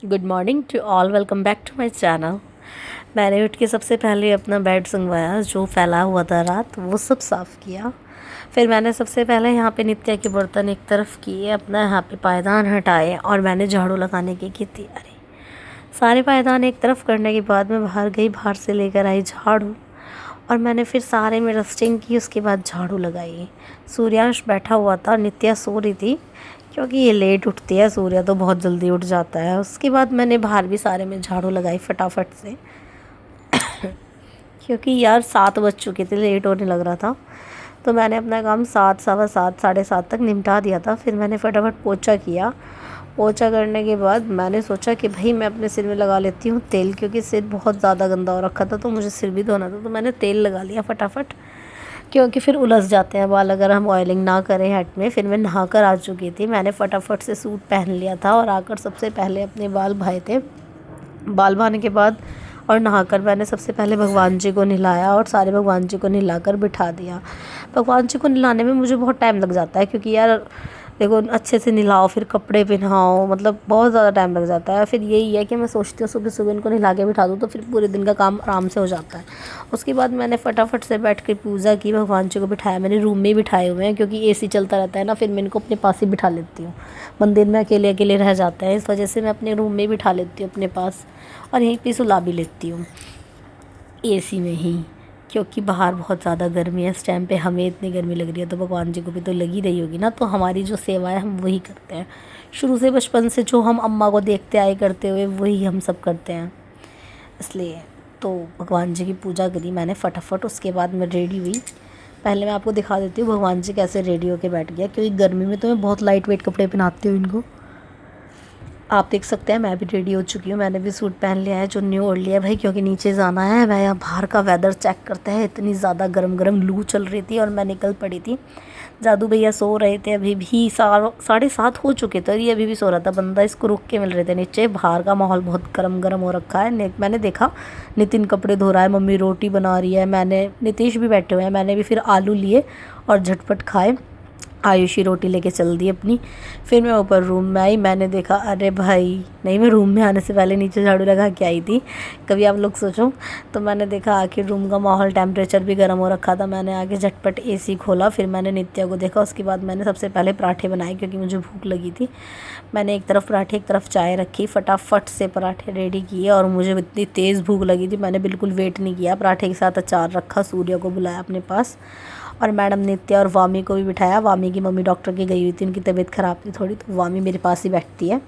Good morning to all, welcome back to my channel. मैंने उठ के सबसे पहले अपना बेड संगवाया, जो फैला हुआ था रात वो सब साफ़ किया। फिर मैंने सबसे पहले यहाँ पे नित्या के बर्तन एक तरफ किए, अपना यहाँ पे पायदान हटाए और मैंने झाड़ू लगाने की तैयारी। सारे पायदान एक तरफ करने के बाद मैं बाहर गई, बाहर से लेकर आई झाड़ू और मैंने फिर सारे में डस्टिंग की। उसके बाद झाड़ू लगाई। सूर्यांश बैठा हुआ था, नित्या सो रही थी क्योंकि ये लेट उठती है, सूर्या तो बहुत जल्दी उठ जाता है। उसके बाद मैंने बाहर भी सारे में झाड़ू लगाई फटाफट से क्योंकि यार 7 बज चुके थे, लेट होने लग रहा था। तो मैंने अपना काम 7, सवा 7, साढ़े 7 तक निपटा दिया था। फिर मैंने फटाफट पोछा किया। पोछा करने के बाद मैंने सोचा कि भाई मैं अपने सिर में लगा लेती हूँ तेल, क्योंकि सिर बहुत ज़्यादा गंदा हो रखा था तो मुझे सिर भी धोना था। तो मैंने तेल लगा लिया फटाफट, क्योंकि फिर उलझ जाते हैं बाल अगर हम ऑयलिंग ना करें हेड में। फिर मैं नहा कर आ चुकी थी। मैंने फटाफट से सूट पहन लिया था और आकर सबसे पहले अपने बाल भाए थे। बाल भाने के बाद और नहाकर मैंने सबसे पहले भगवान जी को नहलाया और सारे भगवान जी को नहलाकर बिठा दिया। भगवान जी को नहलाने में मुझे बहुत टाइम लग जाता है, क्योंकि यार देखो अच्छे से नहलाओ, फिर कपड़े पहनाओ, मतलब बहुत ज़्यादा टाइम लग जाता है। फिर यही है कि मैं सोचती हूँ सुबह सुबह इनको नहला के बिठा दूँ तो फिर पूरे दिन का काम आराम से हो जाता है। उसके बाद मैंने फटाफट से बैठ कर पूजा की, भगवान जी को बिठाया। मैंने रूम में ही बिठाए हुए हैं क्योंकि एसी चलता रहता है ना, फिर मैं इनको अपने पास ही बिठा लेती हूँ। मंदिर में अकेले अकेले रह जाते हैं, इस वजह से मैं अपने रूम में बिठा लेती हूँ अपने पास, और यहीं पर सुला भी लेती हूँ एसी में ही, क्योंकि बाहर बहुत ज़्यादा गर्मी है इस टाइम पे। हमें इतनी गर्मी लग रही है तो भगवान जी को भी तो लगी रही होगी ना। तो हमारी जो सेवा है हम वही करते हैं, शुरू से बचपन से जो हम अम्मा को देखते आए करते हुए वही हम सब करते हैं, इसलिए। तो भगवान जी की पूजा करी मैंने फटाफट। उसके बाद मैं रेडी हुई। पहले मैं आपको दिखा देती हूँ भगवान जी कैसे रेडी होके बैठ गया, क्योंकि गर्मी में तो मैं बहुत लाइट वेट कपड़े पहनाती हूँ इनको। आप देख सकते हैं मैं भी रेडी हो चुकी हूँ। मैंने भी सूट पहन लिया है, चुन्नी ओढ़ लिया है भाई, क्योंकि नीचे जाना है। मैं यहाँ बाहर का वेदर चेक करते हैं, इतनी ज़्यादा गरम लू चल रही थी और मैं निकल पड़ी थी। जादू भैया सो रहे थे, अभी भी 7:30 हो चुके थे और ये अभी भी सो रहा था बंदा। इसको रुक के मिल रहे थे नीचे। बाहर का माहौल बहुत गरम हो रखा है। मैंने देखा नितिन कपड़े धो रहा है, मम्मी रोटी बना रही है, मैंने नीतीश भी बैठे हुए हैं। मैंने भी फिर आलू लिए और झटपट खाए। आयुषी रोटी लेके चल दी अपनी। फिर मैं ऊपर रूम में आई। मैंने देखा अरे भाई नहीं, मैं रूम में आने से पहले नीचे झाड़ू लगा के आई थी, कभी आप लोग सोचो। तो मैंने देखा आखिर रूम का माहौल टेम्परेचर भी गर्म हो रखा था। मैंने आके झटपट एसी खोला। फिर मैंने नित्या को देखा। उसके बाद मैंने सबसे पहले पराठे बनाए क्योंकि मुझे भूख लगी थी। मैंने एक तरफ पराठे एक तरफ चाय रखी, फटाफट से पराठे रेडी किए। और मुझे इतनी तेज़ भूख लगी थी, मैंने बिल्कुल वेट नहीं किया। पराठे के साथ अचार रखा, सूर्य को बुलाया अपने पास और मैडम नित्या और वामी को भी बिठाया। वामी की मम्मी डॉक्टर की गई हुई थी, उनकी तबीयत ख़राब थी थोड़ी, तो वामी मेरे पास ही बैठती है।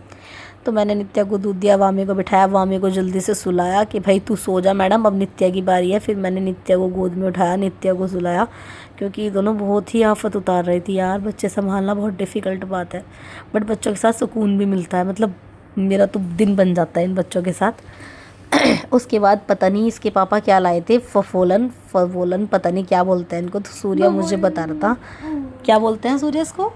तो मैंने नित्या को दूध दिया, वामी को बिठाया, वामी को जल्दी से सुलाया कि भाई तू सो जा मैडम, अब नित्या की बारी है। फिर मैंने नित्या को गोद में उठाया, नित्या को सुलाया, क्योंकि दोनों बहुत ही आफत उतार रही थी यार। बच्चे संभालना बहुत डिफ़िकल्ट बात है, बट बच्चों के साथ सुकून भी मिलता है। मतलब मेरा तो दिन बन जाता है इन बच्चों के साथ। उसके बाद पता नहीं इसके पापा क्या लाए थे, फवोलन पता नहीं क्या बोलते हैं इनको। तो सूर्य मुझे बता रहा था क्या बोलते हैं सूर्य इसको,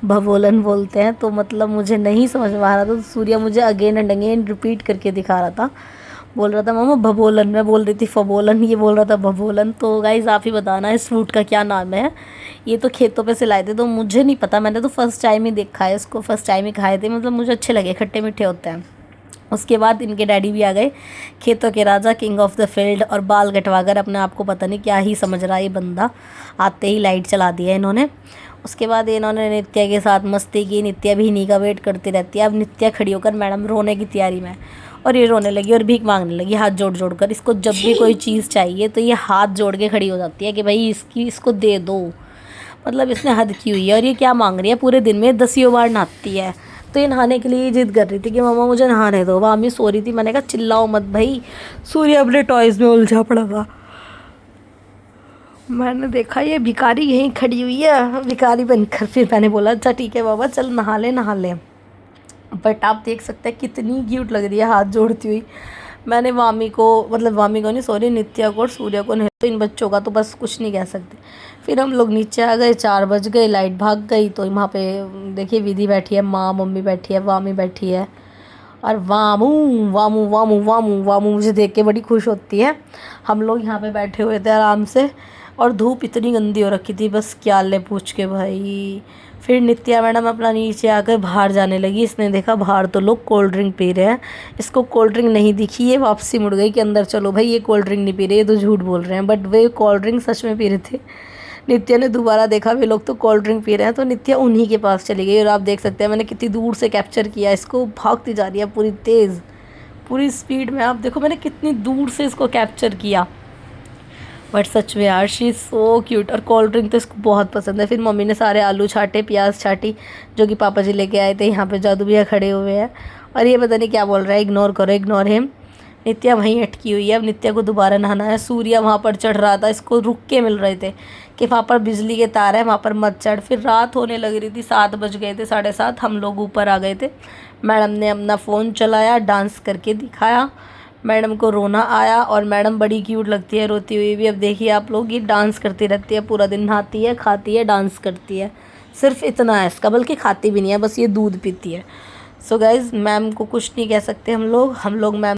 भवोलन बोलते हैं। तो मतलब मुझे नहीं समझ में आ रहा था, तो सूर्य मुझे अगेन एंड अगेन रिपीट करके दिखा रहा था। बोल रहा था मामा भवोलन, मैं बोल रही थी फवोलन, ये बोल रहा था भवोलन। तो गाइज आप ही बताना इस फ्रूट का क्या नाम है। ये तो खेतों पे से लाए थे, तो मुझे नहीं पता, मैंने तो फर्स्ट टाइम ही देखा है इसको, फर्स्ट टाइम ही खाए थे। मतलब मुझे अच्छे लगे, खट्टे मीठे होते हैं। उसके बाद इनके डैडी भी आ गए, खेतों के राजा, किंग ऑफ द फील्ड, और बाल कटवाकर अपने आप को पता नहीं क्या ही समझ रहा है ये बंदा। आते ही लाइट चला दिया इन्होंने। उसके बाद इन्होंने नित्या के साथ मस्ती की। नित्या भी इन्हीं का वेट करती रहती है। अब नित्या खड़ी होकर मैडम रोने की तैयारी में, और ये रोने लगी और भीख मांगने लगी हाथ जोड़ कर। इसको जब भी कोई चीज़ चाहिए तो ये हाथ जोड़ के खड़ी हो जाती है कि भाई इसको दे दो। मतलब इसने हद की हुई है। और ये क्या मांग रही है, पूरे दिन में 10 बार नहाती है। तो ये नहाने के लिए जिद कर रही थी कि मामा मुझे नहाने दो। वामी सो रही थी, मैंने कहा चिल्लाओ मत भाई, सूर्य अपने टॉयज़ में उलझा पड़ा था। मैंने देखा ये भिखारी यहीं खड़ी हुई है भिखारी बनकर। फिर मैंने बोला अच्छा ठीक है बाबा, चल नहा ले। बट आप देख सकते हैं कितनी क्यूट लग रही है हाथ जोड़ती हुई। मैंने वामी को नहीं, सॉरी, नित्या को और सूर्य को नहीं, तो इन बच्चों का तो बस कुछ नहीं कह सकते। फिर हम लोग नीचे आ गए, 4 बज गए, लाइट भाग गई। तो वहाँ पे देखिए विधि बैठी है, माँ मम्मी बैठी है, वामी बैठी है, और वामू वामू वामू वामू वामू मुझे देख के बड़ी खुश होती है। हम लोग यहाँ पे बैठे हुए थे आराम से, और धूप इतनी गंदी हो रखी थी, बस क्या ले पूछ के भाई। फिर नित्या मैडम अपना नीचे आकर बाहर जाने लगी। इसने देखा बाहर तो लोग कोल्ड ड्रिंक पी रहे हैं, इसको कोल्ड ड्रिंक नहीं दिखी, ये वापसी मुड़ गई कि अंदर चलो भाई, ये कोल्ड ड्रिंक नहीं पी रहे, ये तो झूठ बोल रहे हैं। बट वे कोल्ड ड्रिंक सच में पी रहे थे। नित्या ने दोबारा देखा वे लोग तो कोल्ड ड्रिंक पी रहे हैं, तो नित्या उन्हीं के पास चली गई। और आप देख सकते हैं मैंने कितनी दूर से कैप्चर किया इसको, भागती जा रही है पूरी तेज़, पूरी स्पीड में। आप देखो मैंने कितनी दूर से इसको कैप्चर किया। बट सच में यार शी इज़ सो क्यूट। और कोल्ड ड्रिंक तो इसको बहुत पसंद है। फिर मम्मी ने सारे आलू छाटे, प्याज छाटी, जो कि पापा जी लेके आए थे। यहाँ पे जादू भैया खड़े हुए हैं और ये पता नहीं क्या बोल रहा है, इग्नोर करो, इग्नोर हिम। नित्या वहीं अटकी हुई है। अब नित्या को दोबारा नहाना है। सूर्या वहाँ पर चढ़ रहा था, इसको रुक के मिल रहे थे कि वहाँ पर बिजली के तार है, वहाँ पर मत चढ़। फिर रात होने लग रही थी, 7 बज गए थे, 7:30। हम लोग ऊपर आ गए थे। मैडम ने अपना फ़ोन चलाया, डांस करके दिखाया। मैडम को रोना आया और मैडम बड़ी क्यूट लगती है रोती हुई भी। अब देखिए आप लोग, ये डांस करती रहती है पूरा दिन, नहाती है, खाती है, डांस करती है। सिर्फ इतना है इसका, बल्कि खाती भी नहीं है, बस ये दूध पीती है। सो गाइज़ मैम को कुछ नहीं कह सकते हम लोग मैम